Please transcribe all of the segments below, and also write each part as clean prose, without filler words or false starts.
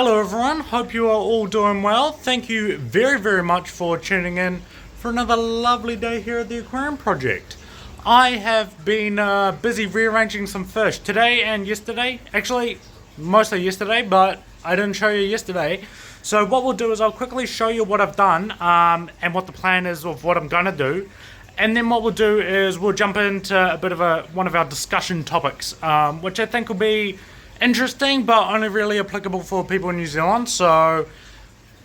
Hello everyone, hope you are all doing well. Thank you very much for tuning in for another lovely day here at the Aquarium project. I have been busy rearranging some fish today and yesterday. Actually, mostly yesterday, but I didn't show you yesterday. So what we'll do is I'll quickly show you what I've done and what the plan is of what I'm gonna do. And then what we'll do is we'll jump into a bit of one of our discussion topics, which I think will be interesting, but only really applicable for people in New Zealand. So,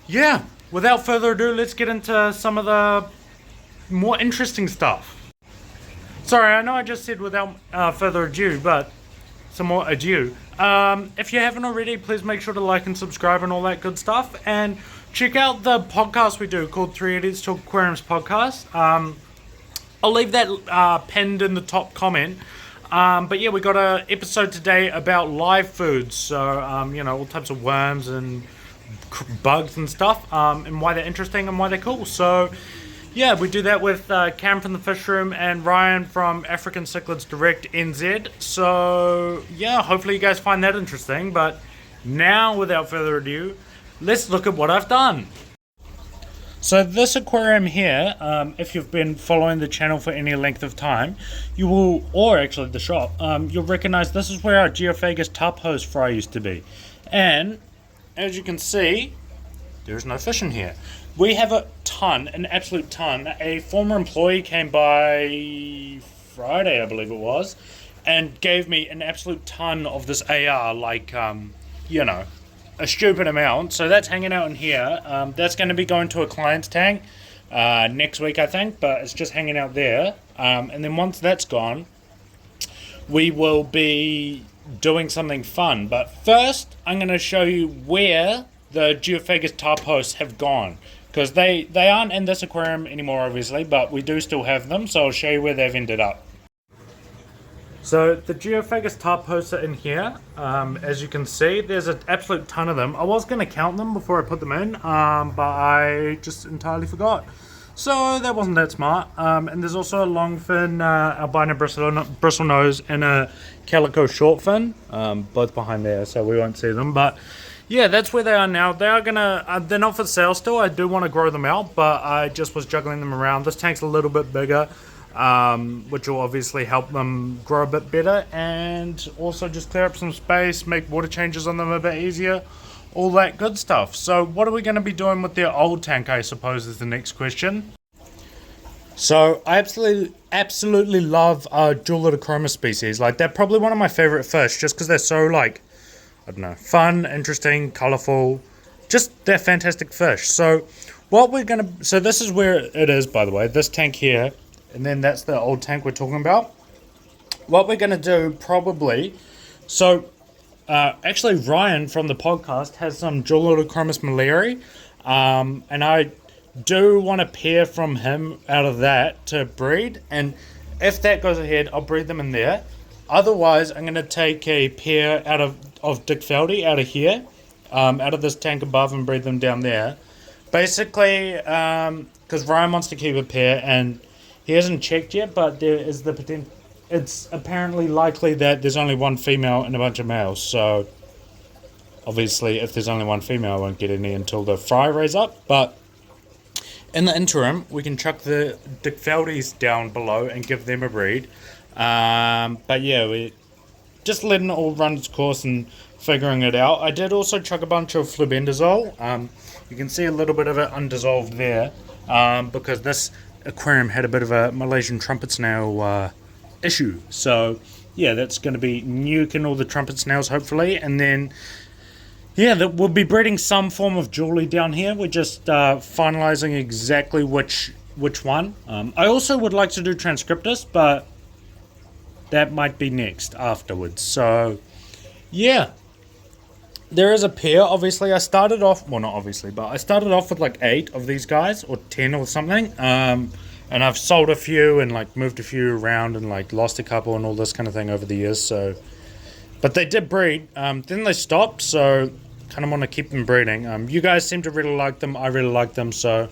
yeah, without further ado, let's get into some of the more interesting stuff. Sorry, I know I just said without further ado, but some more adieu. If you haven't already, please make sure to like and subscribe and all that good stuff. And check out the podcast we do called 3 Idiots Talk Aquariums Podcast. I'll leave that pinned in the top comment. But yeah, we got an episode today about live foods, so all types of worms and bugs and stuff, and why they're interesting and why they're cool. So yeah, we do that with Cam from the Fish Room and Ryan from African Cichlids Direct NZ. So yeah, hopefully you guys find that interesting. But now, without further ado, let's look at what I've done. So this aquarium here, if you've been following the channel for any length of time, you will, or actually the shop, you'll recognize this is where our Geophagus tubhost fry used to be. And as you can see, there's no fish in here. We have a ton, an absolute ton. A former employee came by Friday, I believe it was, and gave me an absolute ton of this AR, like, a stupid amount. So that's hanging out in here. That's going to be going to a client's tank next week, I think, but it's just hanging out there. And then once that's gone, we will be doing something fun. But first, I'm going to show you where the Geophagus tubhosts have gone, because they aren't in this aquarium anymore, obviously, but we do still have them. So I'll show you where they've ended up. So the Geophagus tubhosts are in here. As you can see, there's an absolute ton of them. I was going to count them before I put them in, but I just entirely forgot. So that wasn't that smart. And there's also a longfin albino bristle nose and a calico shortfin, both behind there, so we won't see them. But yeah, that's where they are now. They are gonna. They're not for sale still. I do want to grow them out, but I just was juggling them around. This tank's a little bit bigger, which will obviously help them grow a bit better, and also just clear up some space, make water changes on them a bit easier, all that good stuff. So what are we going to be doing with their old tank, I suppose, is the next question. So I absolutely love Wunder species. Like, they're probably one of my favorite fish, just because they're so, like, I don't know, fun, interesting, colorful, just they're fantastic fish. So what we're going to, so this is where it is, by the way, this tank here. And then that's the old tank we're talking about. What we're going to do probably... So, actually Ryan from the podcast has some Julidochromis malari. And I do want a pair from him out of that to breed. And if that goes ahead, I'll breed them in there. Otherwise, I'm going to take a pair out of Dickfeldy out of here. Out of this tank above and breed them down there. Basically, because Ryan wants to keep a pair and... He hasn't checked yet, but there is the potential. It's apparently likely that there's only one female and a bunch of males. So, obviously, if there's only one female, I won't get any until the fry raise up. But in the interim, we can chuck the Dickfeldies down below and give them a breed. But yeah, we just letting it all run its course and figuring it out. I did also chuck a bunch of flubendazole. You can see a little bit of it undissolved there, because this aquarium had a bit of a Malaysian trumpet snail issue. So yeah, that's going to be nuking all the trumpet snails hopefully, and then yeah, we'll be breeding some form of Julie down here. We're just finalizing exactly which one. I also would like to do transcriptus, but that might be next afterwards. So yeah, there is a pair. Obviously I started off, well, not obviously, but I started off with like 8 of these guys, or 10 or something, and I've sold a few and like moved a few around and like lost a couple and all this kind of thing over the years. So, but they did breed, then they stopped, so kind of want to keep them breeding. You guys seem to really like them, I really like them, so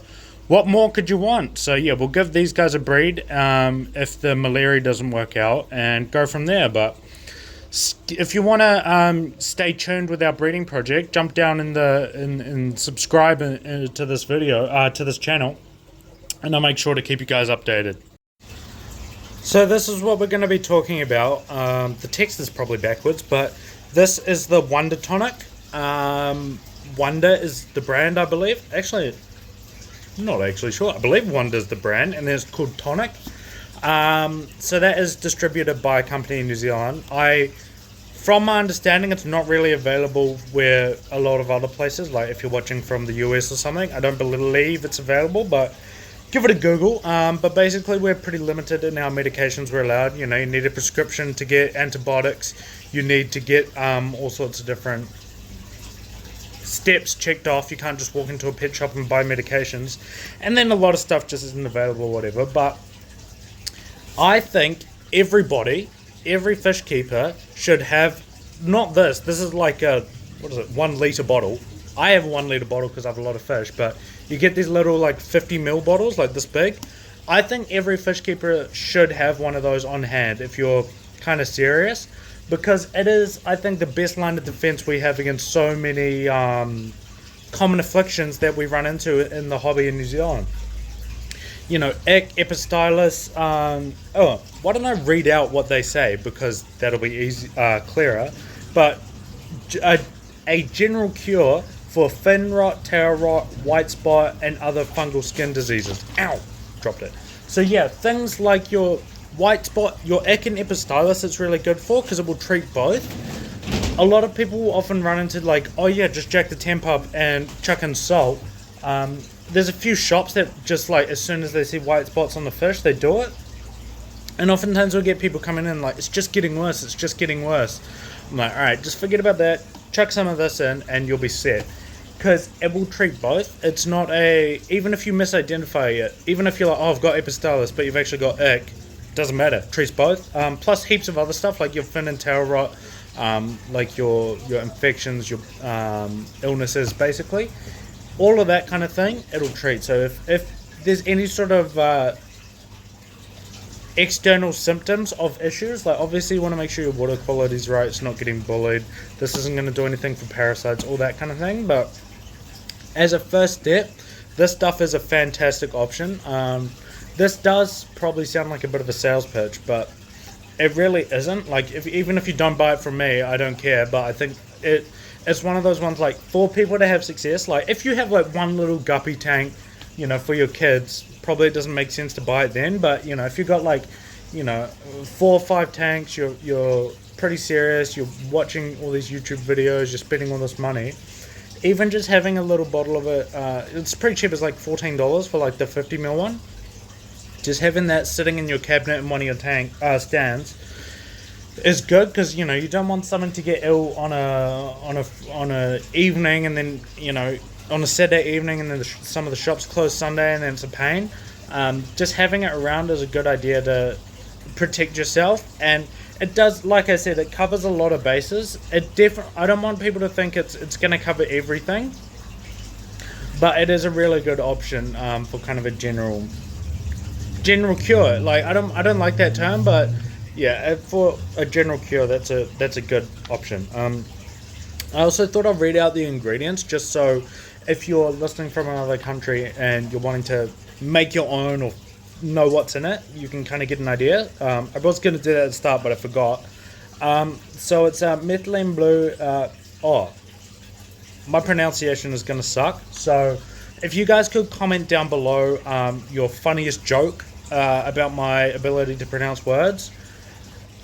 what more could you want? So yeah, we'll give these guys a breed if the malaria doesn't work out and go from there. But If you want to stay tuned with our breeding project, jump down and subscribe to this video, to this channel, and I'll make sure to keep you guys updated. So this is what we're going to be talking about. The text is probably backwards, but this is the Wunder Tonic. Wunder is the brand, I believe. Actually, I'm not actually sure. I believe Wunder is the brand, and then it's called Tonic. So that is distributed by a company in New Zealand. From my understanding, it's not really available where a lot of other places, like if you're watching from the US or something. I don't believe it's available, but give it a Google. But basically, we're pretty limited in our medications we're allowed. You know, you need a prescription to get antibiotics. You need to get all sorts of different steps checked off. You can't just walk into a pet shop and buy medications. And then a lot of stuff just isn't available or whatever. But I think every fish keeper should have, not this is like a, 1 litre bottle. I have a 1 litre bottle because I have a lot of fish, but you get these little like 50ml bottles, like this big. I think every fish keeper should have one of those on hand if you're kind of serious, because it is, I think, the best line of defense we have against so many common afflictions that we run into in the hobby in New Zealand. You know, Epistylis. Why don't I read out what they say, because that'll be easy, clearer. But a general cure for fin rot, tail rot, white spot, and other fungal skin diseases. Ow! Dropped it. So yeah, things like your white spot, your ick and Epistylis, it's really good for, because it will treat both. A lot of people will often run into like, oh yeah, just jack the temp up and chuck in salt. There's a few shops that just like, as soon as they see white spots on the fish, they do it. And oftentimes we'll get people coming in like, it's just getting worse, it's just getting worse. I'm like, alright, just forget about that, chuck some of this in and you'll be set. Because it will treat both. It's not even if you misidentify it, even if you're like, oh, I've got Epistylis, but you've actually got ick, doesn't matter, treats both. Plus heaps of other stuff like your fin and tail rot, like your infections, your illnesses, basically. All of that kind of thing, it'll treat. So if there's any sort of external symptoms of issues, like obviously you want to make sure your water quality is right, it's not getting bullied, this isn't going to do anything for parasites, all that kind of thing. But as a first step, this stuff is a fantastic option. This does probably sound like a bit of a sales pitch, but it really isn't. Like, even if you don't buy it from me, I don't care. But I think it's one of those ones, like, for people to have success. Like, if you have like one little guppy tank, you know, for your kids, probably it doesn't make sense to buy it then. But you know, if you got like, you know, 4 or 5 tanks, you're pretty serious, you're watching all these YouTube videos, you're spending all this money, even just having a little bottle of it, it's pretty cheap. It's like $14 for like the 50ml one. Just having that sitting in your cabinet in one of your tank stands is good, because you know, you don't want someone to get ill on a evening, and then, you know, on a Saturday evening, and then some of the shops close Sunday, and then it's a pain. Just having it around is a good idea to protect yourself, and it does, like I said, it covers a lot of bases. I don't want people to think it's going to cover everything, but it is a really good option for kind of a general cure. Like, I don't like that term, but yeah, for a general cure, that's a good option. I also thought I'd read out the ingredients, just so if you're listening from another country and you're wanting to make your own or know what's in it, you can kind of get an idea. I was going to do that at the start, but I forgot. So it's methylene blue. My pronunciation is going to suck. So if you guys could comment down below your funniest joke about my ability to pronounce words,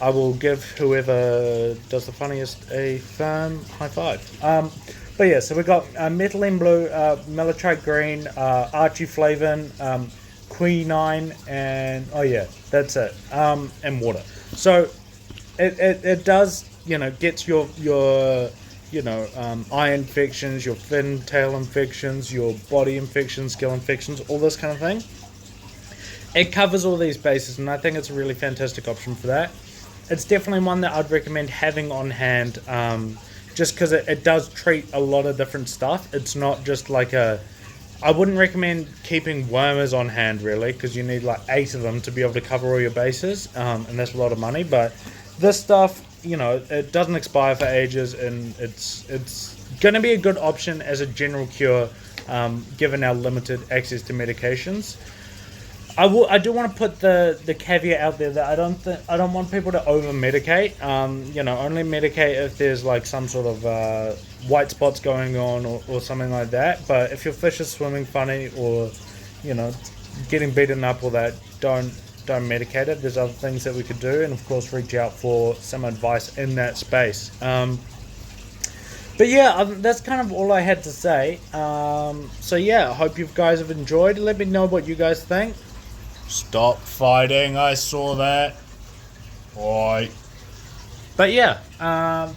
I will give whoever does the funniest a firm high five. But yeah, so we got methylene blue, melachite green, archiflavin, quinine, and oh yeah, that's it. And water. So it does, you know, gets your eye infections, your fin tail infections, your body infections, gill infections, all this kind of thing. It covers all these bases, and I think it's a really fantastic option for that. It's definitely one that I'd recommend having on hand, just because it does treat a lot of different stuff. It's not just like I wouldn't recommend keeping wormers on hand, really, because you need like 8 of them to be able to cover all your bases, and that's a lot of money. But this stuff, it doesn't expire for ages, and it's going to be a good option as a general cure, given our limited access to medications. I do want to put the caveat out there that I don't want people to over medicate. Only medicate if there's like some sort of white spots going on, or something like that. But if your fish is swimming funny, or getting beaten up, or that, don't medicate it. There's other things that we could do, and of course reach out for some advice in that space. But yeah, that's kind of all I had to say. So yeah, I hope you guys have enjoyed. Let me know what you guys think. Stop fighting, I saw that. Boy. But yeah,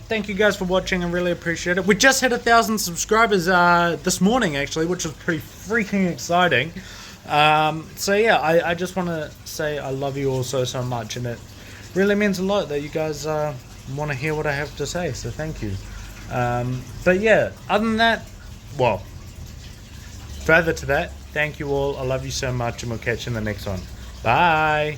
thank you guys for watching. I really appreciate it. We just hit 1,000 subscribers this morning, actually, which was pretty freaking exciting. So yeah, I just want to say I love you all so much, and it really means a lot that you guys want to hear what I have to say, so thank you. But yeah, other than that, well, further to that, thank you all. I love you so much, and we'll catch you in the next one. Bye.